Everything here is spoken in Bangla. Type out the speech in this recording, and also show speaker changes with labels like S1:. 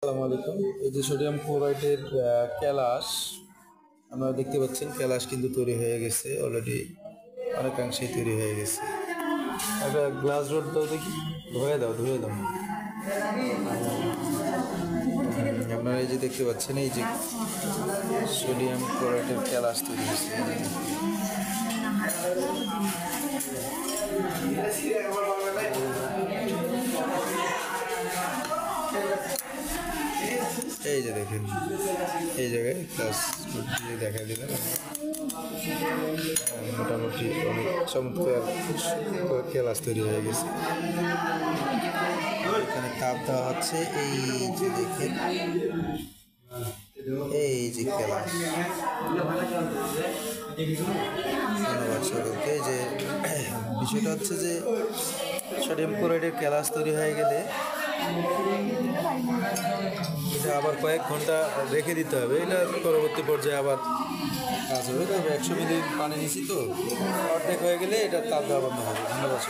S1: আসসালামু আলাইকুম। এই যে সোডিয়াম ক্লোরাইডের ক্যালাস আপনারা দেখতে পাচ্ছেন, ক্যালাস কিন্তু তৈরি হয়ে গেছে অলরেডি, অনেকাংশেই তৈরি হয়ে গেছে। একটা গ্লাস রোড দাও দেখি, ধুয়ে দাও। আপনারা এই যে দেখতে পাচ্ছেন, এই যে সোডিয়াম ক্লোরাইডের ক্যালাস তৈরি হয়েছে। এই যে দেখেন, এই জায়গায় ক্লাস দেখা দিলেন, মোটামুটি অনেক চমৎকার ক্লাস তৈরি হয়ে গেছে। এখানে তাপ দেওয়া হচ্ছে, এই যে দেখেন, এই যে ক্লাস। ধন্যবাদ সকলকে। যে বিষয়টা হচ্ছে যে সোডিয়াম ক্লোরাইডের ক্যালাস তৈরি হয়ে গেলে এটা আবার কয়েক ঘন্টা রেখে দিতে হবে। এটা পরবর্তী পর্যায়ে আবার কাজ হবে। তবে 100 মিলি পানি নিছি তো, অর্ধেক হয়ে গেলে এটা তাপ দেওয়া বন্ধ হবে। ধন্যবাদ।